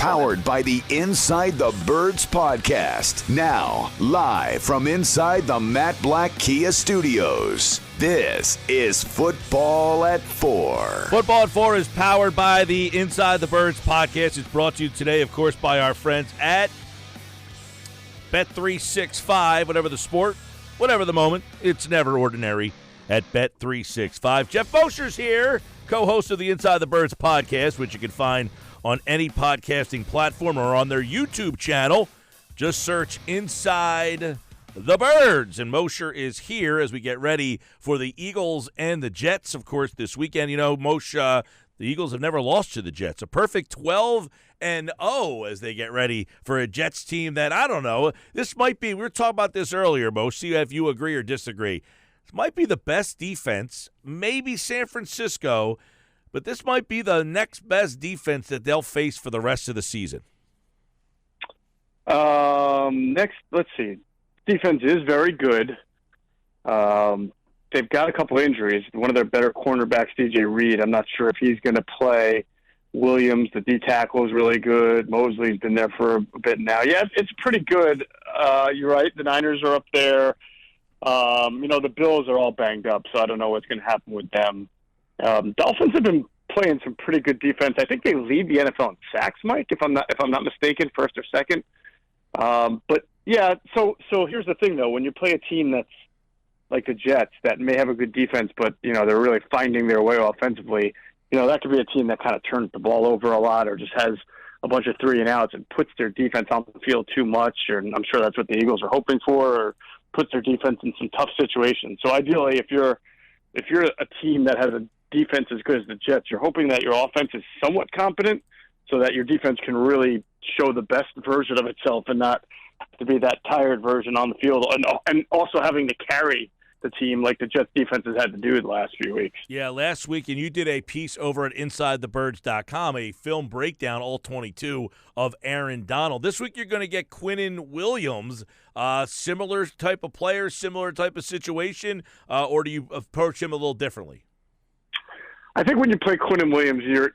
powered by the Inside the Birds podcast. Now, live from inside the Matt Black Kia Studios. This is Football at 4. Football at 4 is powered by the Inside the Birds podcast. It's brought to you today, of course, by our friends at Bet365. Whatever the sport, whatever the moment, it's never ordinary at Bet365. Geoff Mosher's here, co-host of the Inside the Birds podcast, which you can find on any podcasting platform or on their YouTube channel. Just search Inside the Birds. And Mosher is here as we get ready for the Eagles and the Jets, of course, this weekend. You know, Moshe, the Eagles have never lost to the Jets. A perfect 12-0 as they get ready for a Jets team that, I don't know, this might be, we were talking about this earlier, Moshe, see if you agree or disagree. This might be the best defense, maybe San Francisco, but this might be the next best defense that they'll face for the rest of the season. Next, let's see. Defense is very good. They've got a couple injuries. One of their better cornerbacks, DJ Reed, I'm not sure if he's going to play. Williams, the D-tackle, is really good. Mosley's been there for a bit now. Yeah, it's pretty good. You're right. The Niners are up there. The Bills are all banged up, so I don't know what's going to happen with them. Dolphins have been playing some pretty good defense. I think they lead the NFL in sacks, Mike, if I'm not mistaken, first or second. But yeah, so here's the thing though, when you play a team that's like the Jets that may have a good defense, but they're really finding their way offensively, that could be a team that kind of turns the ball over a lot or just has a bunch of 3-and-outs and puts their defense on the field too much, and I'm sure that's what the Eagles are hoping for, or puts their defense in some tough situations. So ideally, if you're a team that has a defense as good as the Jets, you're hoping that your offense is somewhat competent so that your defense can really show the best version of itself and not have to be that tired version on the field, and also having to carry the team like the Jets defense has had to do the last few weeks. Yeah, last week, and you did a piece over at InsideTheBirds.com, a film breakdown, all 22, of Aaron Donald. This week you're going to get Quinnen Williams, similar type of player, similar type of situation, or do you approach him a little differently? I think when you play Quinnen Williams, you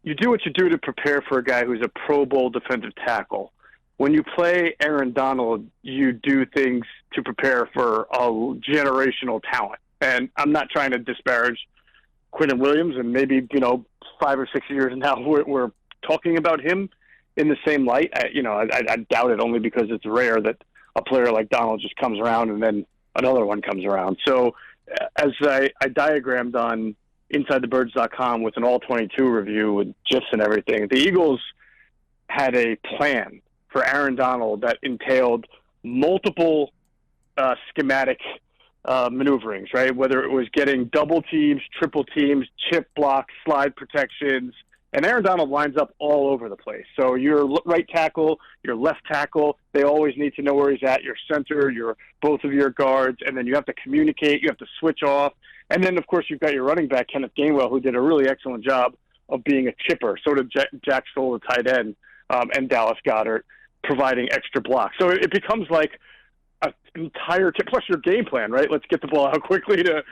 do what you do to prepare for a guy who's a Pro Bowl defensive tackle. When you play Aaron Donald, you do things to prepare for a generational talent. And I'm not trying to disparage Quinnen Williams, and maybe 5 or 6 years now we're talking about him in the same light. I doubt it, only because it's rare that a player like Donald just comes around and then another one comes around. So as I diagrammed on InsideTheBirds.com with an all-22 review with GIFs and everything, the Eagles had a plan for Aaron Donald that entailed multiple schematic maneuverings, right? Whether it was getting double teams, triple teams, chip blocks, slide protections, and Aaron Donald lines up all over the place. So your right tackle, your left tackle, they always need to know where he's at, your center, both of your guards, and then you have to communicate, you have to switch off. And then, of course, you've got your running back, Kenneth Gainwell, who did a really excellent job of being a chipper. So did Jack Stoll, the tight end, and Dallas Goedert, providing extra blocks. So it becomes like an entire plus your game plan, right? Let's get the ball out quickly to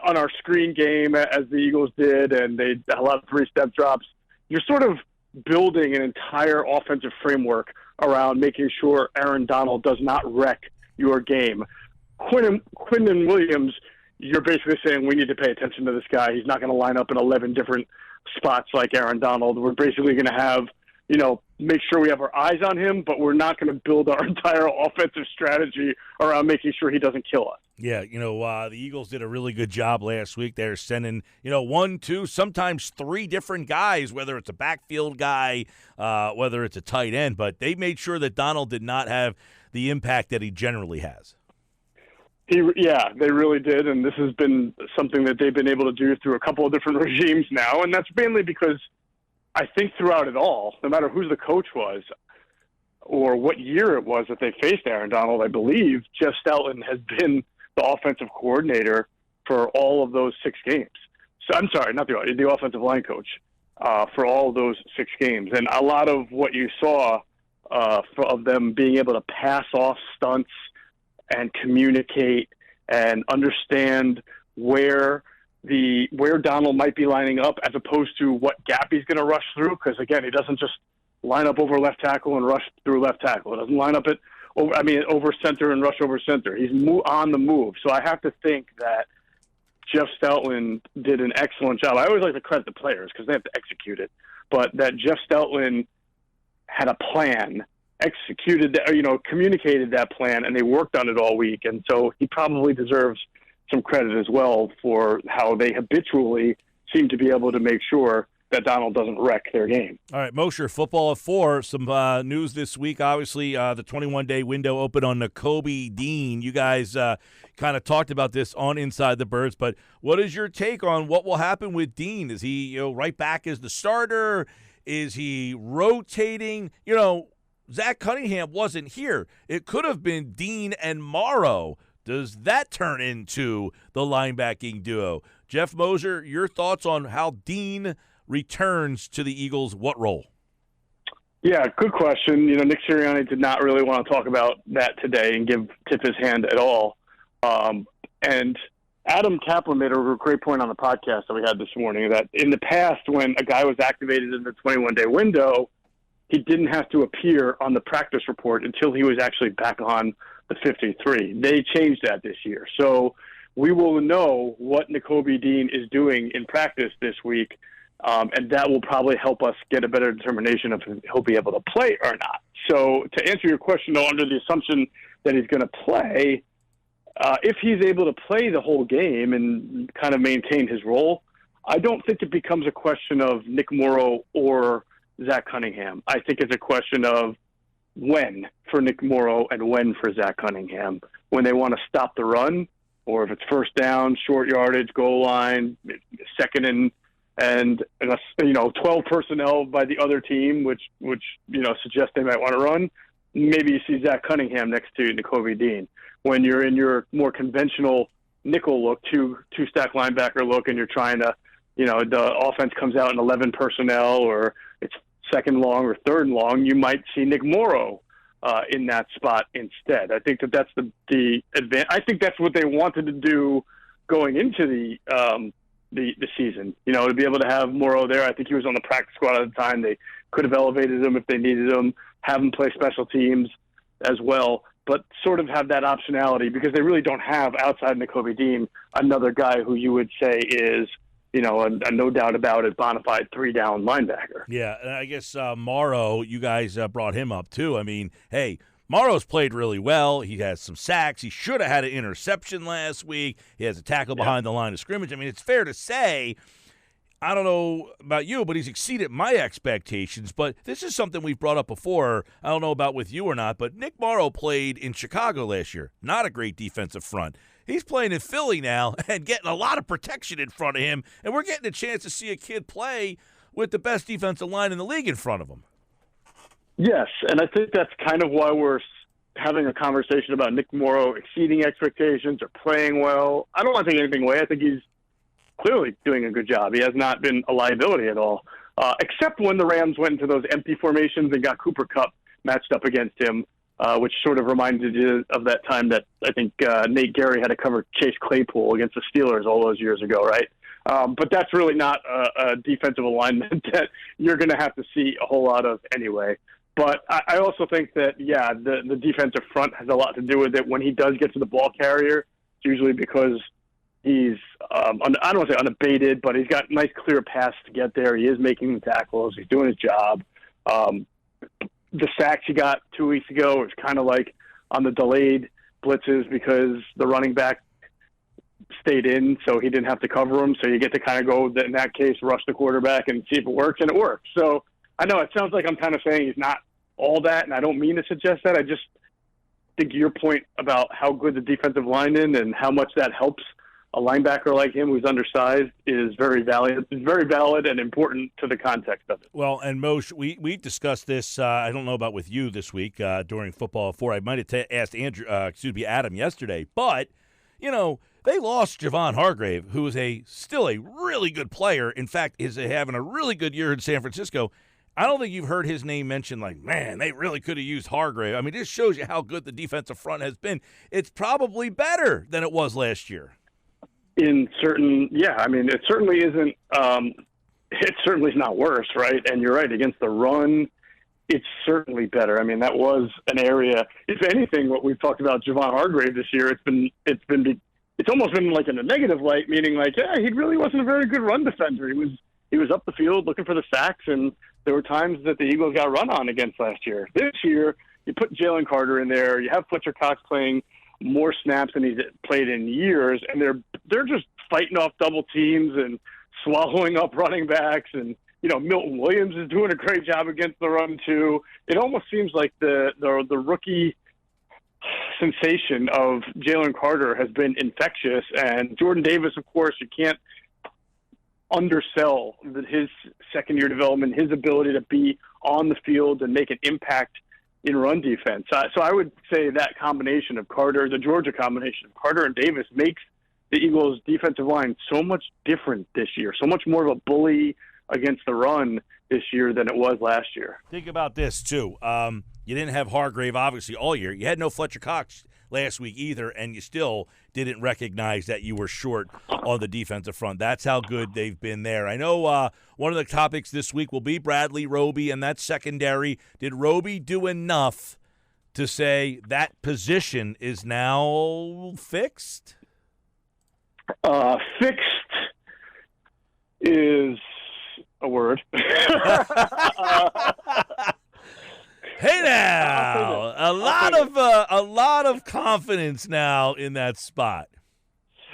on our screen game, as the Eagles did, and they a lot of 3-step drops. You're sort of building an entire offensive framework around making sure Aaron Donald does not wreck your game. Quinnen Williams, you're basically saying we need to pay attention to this guy. He's not going to line up in 11 different spots like Aaron Donald. We're basically going to have, make sure we have our eyes on him, but we're not going to build our entire offensive strategy around making sure he doesn't kill us. Yeah, the Eagles did a really good job last week. They're sending, 1, 2, sometimes 3 different guys, whether it's a backfield guy, whether it's a tight end, but they made sure that Donald did not have the impact that he generally has. Yeah, they really did, and this has been something that they've been able to do through a couple of different regimes now, and that's mainly because I think throughout it all, no matter who the coach was or what year it was that they faced Aaron Donald, I believe Jeff Stoutland has been the offensive coordinator for all of those 6 games. So I'm sorry, not the offensive line coach for all of those 6 games. And a lot of what you saw of them being able to pass off stunts and communicate and understand where where Donald might be lining up as opposed to what gap he's going to rush through. Because again, he doesn't just line up over left tackle and rush through left tackle. It doesn't line up over center and rush over center. He's on the move. So I have to think that Jeff Stoutland did an excellent job. I always like to credit the players because they have to execute it. But that Jeff Stoutland had a plan, executed that, communicated that plan, and they worked on it all week. And so he probably deserves some credit as well for how they habitually seem to be able to make sure that Donald doesn't wreck their game. All right, Mosher, football at 4. Some news this week. Obviously, the 21-day window open on Nakobe Dean. You guys kind of talked about this on Inside the Birds, but what is your take on what will happen with Dean? Is he right back as the starter? Is he rotating? Zach Cunningham wasn't here. It could have been Dean and Morrow. Does that turn into the linebacking duo? Geoff Mosher, your thoughts on how Dean returns to the Eagles, what role? Yeah, good question. Nick Sirianni did not really want to talk about that today and tip his hand at all. And Adam Kaplan made a great point on the podcast that we had this morning that in the past when a guy was activated in the 21-day window, he didn't have to appear on the practice report until he was actually back on the 53. They changed that this year. So we will know what Nakobe Dean is doing in practice this week. And that will probably help us get a better determination of if he'll be able to play or not. So to answer your question, though, under the assumption that he's going to play, if he's able to play the whole game and kind of maintain his role, I don't think it becomes a question of Nick Morrow or Zach Cunningham. I think it's a question of when for Nick Morrow and when for Zach Cunningham. When they want to stop the run, or if it's first down, short yardage, goal line, second and 12 personnel by the other team, which suggests they might want to run. Maybe you see Zach Cunningham next to Nakobe Dean. When you're in your more conventional nickel look, two stack linebacker look, and you're trying to, the offense comes out in 11 personnel, or it's second long or third long, you might see Nick Morrow in that spot instead. I think that's the advantage. I think that's what they wanted to do going into the season, to be able to have Morrow there. I think he was on the practice squad at the time. They could have elevated him if they needed him, have him play special teams as well, but sort of have that optionality because they really don't have, outside Nakobe Dean, another guy who you would say is, a no doubt about it, bona fide 3-down linebacker. Yeah, and I guess Morrow, you guys brought him up too. I mean, hey, Morrow's played really well. He has some sacks. He should have had an interception last week. He has a tackle behind the line of scrimmage. I mean, it's fair to say, I don't know about you, but he's exceeded my expectations. But this is something we've brought up before. I don't know about with you or not, but Nick Morrow played in Chicago last year. Not a great defensive front. He's playing in Philly now and getting a lot of protection in front of him, and we're getting a chance to see a kid play with the best defensive line in the league in front of him. Yes, and I think that's kind of why we're having a conversation about Nick Morrow exceeding expectations or playing well. I don't want to take anything away. I think he's clearly doing a good job. He has not been a liability at all, except when the Rams went into those empty formations and got Cooper Kupp matched up against him, which sort of reminded you of that time that I think Nate Gary had to cover Chase Claypool against the Steelers all those years ago, right? But that's really not a defensive alignment that you're going to have to see a whole lot of anyway. But I also think that, the defensive front has a lot to do with it. When he does get to the ball carrier, it's usually because he's, I don't want to say unabated, but he's got nice, clear paths to get there. He is making the tackles. He's doing his job. The sacks he got 2 weeks ago was kind of like on the delayed blitzes because the running back stayed in, so he didn't have to cover him. So you get to kind of go, in that case, rush the quarterback and see if it works, and it works. So I know it sounds like I'm kind of saying he's not all that, and I don't mean to suggest that. I just think your point about how good the defensive line is and how much that helps a linebacker like him who's undersized is very valid. It's very valid and important to the context of it. Well, and Moshe, we discussed this. I don't know about with you this week during Football 4. I might have asked Adam yesterday, but they lost Javon Hargrave, who is still a really good player. In fact, is having a really good year in San Francisco. I don't think you've heard his name mentioned like, man, they really could have used Hargrave. I mean, this shows you how good the defensive front has been. It's probably better than it was last year. in certain, I mean, it certainly isn't, it certainly is not worse, right? And you're right, against the run, it's certainly better. I mean, that was an area, if anything, what we've talked about Javon Hargrave this year, it's almost been like in a negative light, meaning like, he really wasn't a very good run defender. He was up the field looking for the sacks, and there were times that the Eagles got run on against last year. This year, you put Jalen Carter in there, you have Fletcher Cox playing more snaps than he's played in years, and they're just fighting off double teams and swallowing up running backs, and Milton Williams is doing a great job against the run too. It almost seems like the rookie sensation of Jalen Carter has been infectious, and Jordan Davis, of course, you can't undersell his second-year development, his ability to be on the field and make an impact in run defense. So I would say that combination of Carter, the Georgia combination of Carter and Davis, makes the Eagles' defensive line so much different this year, so much more of a bully against the run this year than it was last year. Think about this, too. You didn't have Hargrave, obviously, all year. You had no Fletcher Cox last week either, and you still didn't recognize that you were short on the defensive front. That's how good they've been there. I know one of the topics this week will be Bradley Roby and that secondary. Did Roby do enough to say that position is now fixed? Fixed is a word. Hey now, a lot of confidence now in that spot.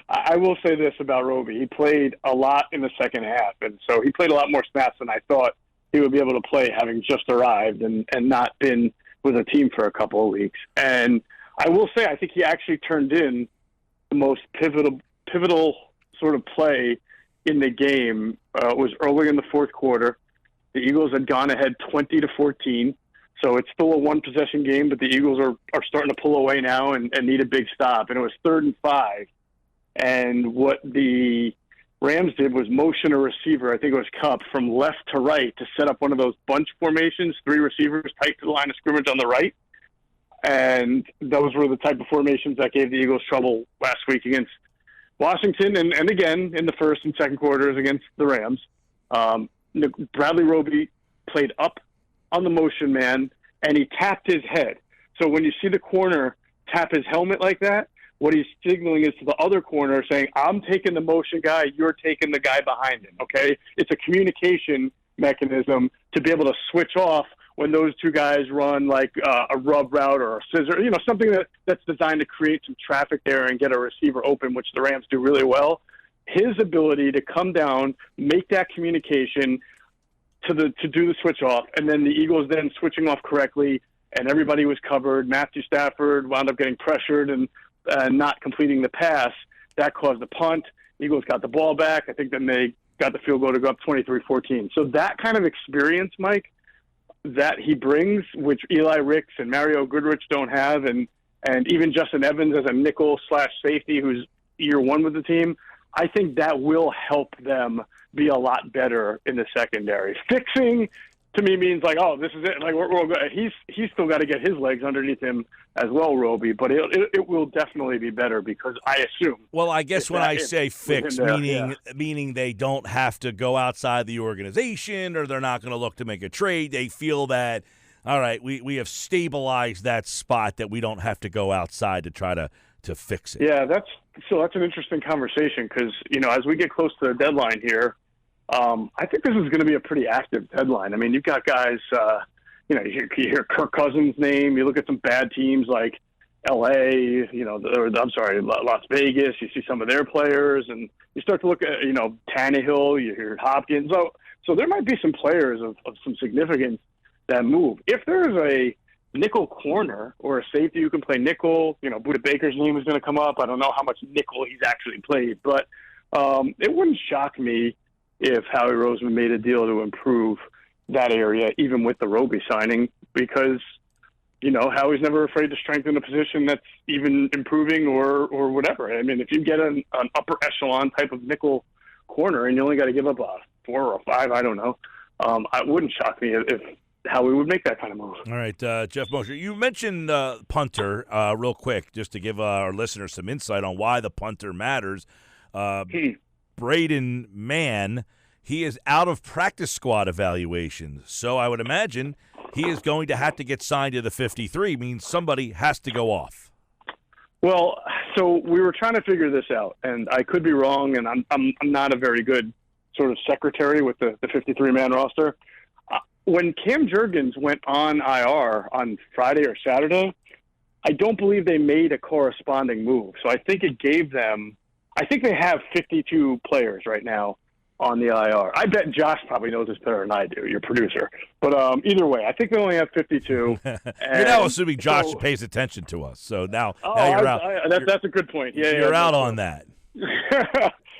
I will say this about Roby. He played a lot in the second half, and so he played a lot more snaps than I thought he would be able to play, having just arrived and not been with a team for a couple of weeks. And I will say I think he actually turned in the most pivotal sort of play in the game. Was early in the fourth quarter. The Eagles had gone ahead 20-14. So it's still a one-possession game, but the Eagles are starting to pull away now and need a big stop. And it was 3rd and 5. And what the Rams did was motion a receiver, I think it was Kupp, from left to right to set up one of those bunch formations, 3 receivers tight to the line of scrimmage on the right. And those were the type of formations that gave the Eagles trouble last week against Washington and again in the first and second quarters against the Rams. Bradley Roby played up on the motion man, and he tapped his head. So when you see the corner tap his helmet like that, what he's signaling is to the other corner saying, I'm taking the motion guy, you're taking the guy behind him, okay? It's a communication mechanism to be able to switch off when those two guys run like a rub route or a scissor, something that's designed to create some traffic there and get a receiver open, which the Rams do really well. His ability to come down, make that communication, to do the switch off, and then the Eagles then switching off correctly, and everybody was covered. Matthew Stafford wound up getting pressured and not completing the pass. That caused the punt. Eagles got the ball back. I think then they got the field goal to go up 23-14. So that kind of experience, Mike, that he brings, which Eli Ricks and Mario Goodrich don't have, and even Justin Evans as a nickel/safety who's year one with the team, I think that will help them be a lot better in the secondary. Fixing, to me, means like, oh, this is it. Like we're good. He's still got to get his legs underneath him as well, Roby. But it will definitely be better because I assume. Well, I guess when I say fix, meaning they don't have to go outside the organization or they're not going to look to make a trade. They feel that, all right, we have stabilized that spot that we don't have to go outside to try to fix it. Yeah, that's an interesting conversation because, as we get close to the deadline here, I think this is going to be a pretty active deadline. I mean, you've got guys, you hear Kirk Cousins' name. You look at some bad teams like L.A., Las Vegas. You see some of their players, and you start to look at, Tannehill. You hear Hopkins. So there might be some players of some significance that move. If there's a nickel corner or a safety who can play nickel, Budda Baker's name is going to come up. I don't know how much nickel he's actually played, but it wouldn't shock me if Howie Roseman made a deal to improve that area, even with the Roby signing, because, Howie's never afraid to strengthen a position that's even improving or whatever. I mean, if you get an upper echelon type of nickel corner and you only got to give up a 4 or a 5, I don't know. It wouldn't shock me if Howie would make that kind of move. All right, Geoff Mosher, you mentioned punter real quick, just to give our listeners some insight on why the punter matters. Braden Mann, he is out of practice squad evaluations. So I would imagine he is going to have to get signed to the 53, means somebody has to go off. Well, so we were trying to figure this out, and I could be wrong, and I'm not a very good sort of secretary with the 53-man roster. When Cam Jurgens went on IR on Friday or Saturday, I don't believe they made a corresponding move. So I think it gave them – I think they have 52 players right now on the IR. I bet Josh probably knows this better than I do, your producer. But either way, I think they only have 52. You're now assuming Josh pays attention to us. So now you're out. That's a good point. Yeah, you're out on that.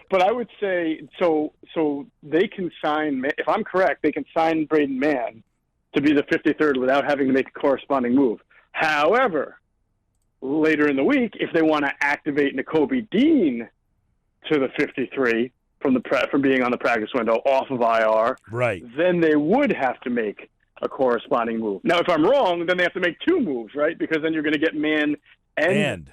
But I would say so they can sign – if I'm correct, they can sign Braden Mann to be the 53rd without having to make a corresponding move. However, later in the week, if they want to activate Nakobe Dean to the 53 from being on the practice window off of IR, right, then they would have to make a corresponding move. Now, if I'm wrong, then they have to make two moves, right? Because then you're going to get Mann and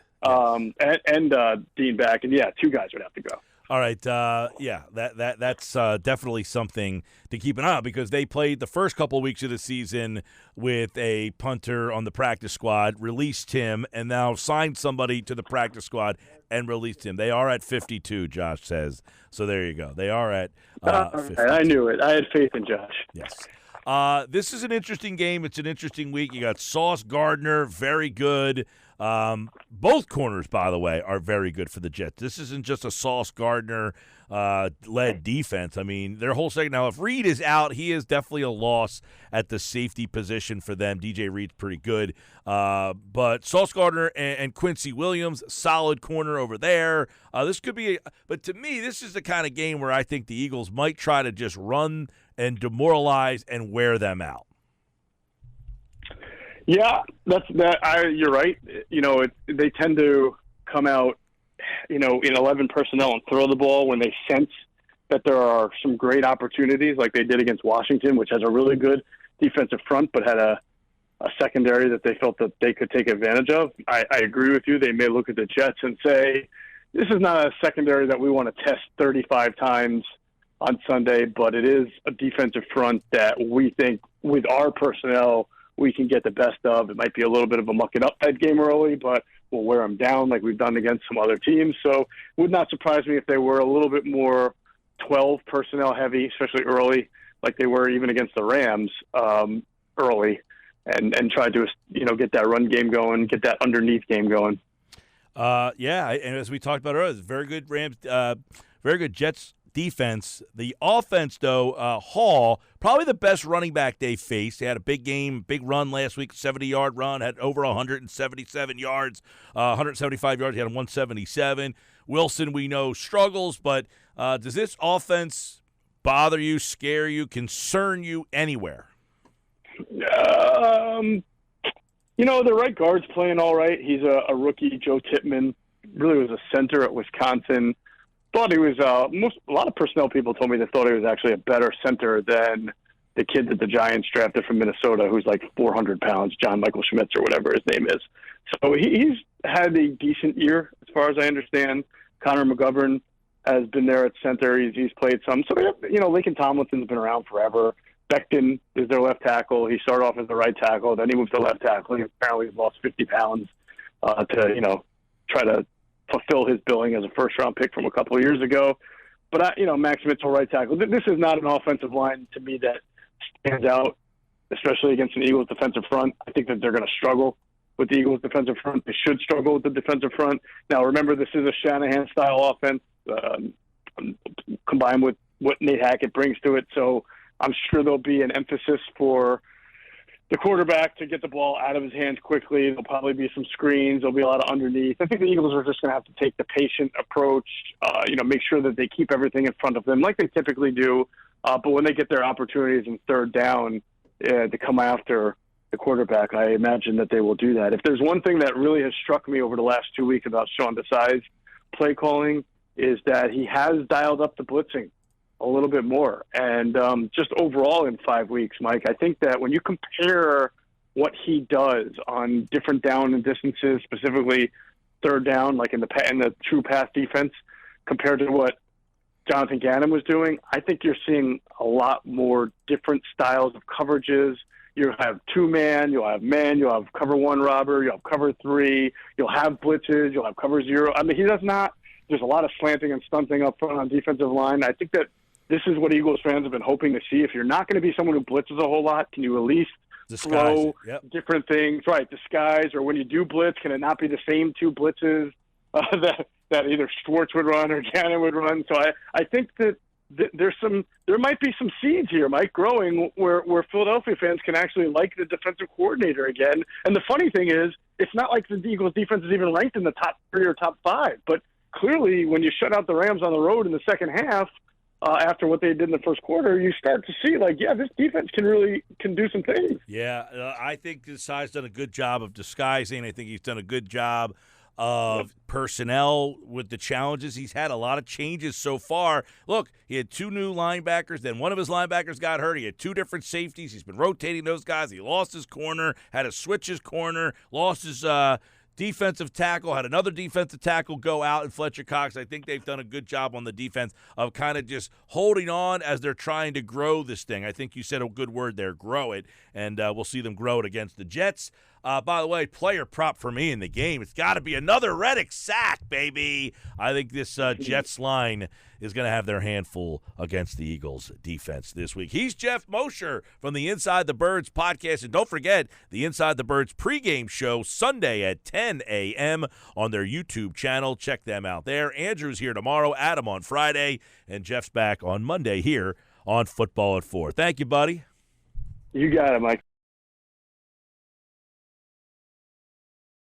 Dean back, and two guys would have to go. All right, that's definitely something to keep an eye on, because they played the first couple of weeks of the season with a punter on the practice squad, released him, and now signed somebody to the practice squad and released him. They are at 52, Josh says. So there you go. They are at 52. I knew it. I had faith in Josh. Yes. This is an interesting game. It's an interesting week. You got Sauce Gardner, very good. Both corners, by the way, are very good for the Jets. This isn't just a Sauce Gardner led defense. I mean, their whole second. Now, if Reed is out, he is definitely a loss at the safety position for them. DJ Reed's pretty good. But Sauce Gardner and Quincy Williams, solid corner over there. This could be but to me, this is the kind of game where I think the Eagles might try to just run and demoralize and wear them out. Yeah, you're right. They tend to come out, in 11 personnel and throw the ball when they sense that there are some great opportunities, like they did against Washington, which has a really good defensive front, but had a secondary that they felt that they could take advantage of. I agree with you. They may look at the Jets and say, this is not a secondary that we want to test 35 times on Sunday, but it is a defensive front that we think with our personnel we can get the best of. It might be a little bit of a muck it up type game early, but we'll wear them down like we've done against some other teams. So it would not surprise me if they were a little bit more 12 personnel heavy, especially early, like they were even against the Rams early, and try to get that run game going, get that underneath game going. And as we talked about earlier, very good Rams, very good Jets defense. The offense, though, Hall, probably the best running back they faced. They had a big run last week, 70-yard run, had over 177 yards, 175 yards. He had 177. Wilson, we know, struggles, but does this offense bother you, scare you, concern you anywhere? The right guard's playing all right. He's a rookie, Joe Tippmann. Really was a center at Wisconsin. Thought he was a lot of personnel people told me they thought he was actually a better center than the kid that the Giants drafted from Minnesota, who's like 400 pounds, John Michael Schmitz or whatever his name is. So he's had a decent year as far as I understand. Connor McGovern has been there at center. He's played some. So Laken Tomlinson's been around forever. Becton is their left tackle. He started off as the right tackle, then he moved to left tackle. He apparently lost 50 pounds to try to fulfill his billing as a first-round pick from a couple of years ago. But, Max Mitchell, right tackle. This is not an offensive line, to me, that stands out, especially against an Eagles defensive front. I think that they're going to struggle with the Eagles defensive front. They should struggle with the defensive front. Now, remember, this is a Shanahan-style offense combined with what Nate Hackett brings to it. So I'm sure there'll be an emphasis for the quarterback to get the ball out of his hands quickly. There'll probably be some screens. There'll be a lot of underneath. I think the Eagles are just going to have to take the patient approach, make sure that they keep everything in front of them like they typically do. But when they get their opportunities in third down to come after the quarterback, I imagine that they will do that. If there's one thing that really has struck me over the last 2 weeks about Sean Desai's play calling is that he has dialed up the blitzing a little bit more. And just overall in 5 weeks, Mike, I think that when you compare what he does on different down and distances, specifically third down, like in the true pass defense, compared to what Jonathan Gannon was doing, I think you're seeing a lot more different styles of coverages. You'll have two-man, you'll have man, you'll have cover one robber, you'll have cover three, you'll have blitzes, you'll have cover zero. I mean, there's a lot of slanting and stunting up front on defensive line. I think that this is what Eagles fans have been hoping to see. If you're not going to be someone who blitzes a whole lot, can you at least throw different things? Right, disguise, or when you do blitz, can it not be the same two blitzes that either Schwartz would run or Gannon would run? So I think that there might be some seeds here, Mike, growing where Philadelphia fans can actually like the defensive coordinator again. And the funny thing is, it's not like the Eagles defense is even ranked in the top 3 or top 5, but clearly when you shut out the Rams on the road in the second half, after what they did in the first quarter, you start to see, this defense can do some things. Yeah, I think Desai's done a good job of disguising. I think he's done a good job of personnel with the challenges. He's had a lot of changes so far. Look, he had 2 new linebackers. Then one of his linebackers got hurt. He had 2 different safeties. He's been rotating those guys. He lost his corner, had to switch his corner, lost his defensive tackle, had another defensive tackle go out in Fletcher Cox. I think they've done a good job on the defense of kind of just holding on as they're trying to grow this thing. I think you said a good word there, grow it, and we'll see them grow it against the Jets. By the way, player prop for me in the game, it's got to be another Reddick sack, baby. I think this Jets line is going to have their handful against the Eagles defense this week. He's Geoff Mosher from the Inside the Birds podcast. And don't forget the Inside the Birds pregame show Sunday at 10 a.m. on their YouTube channel. Check them out there. Andrew's here tomorrow, Adam on Friday, and Jeff's back on Monday here on Football at 4. Thank you, buddy. You got it, Mike.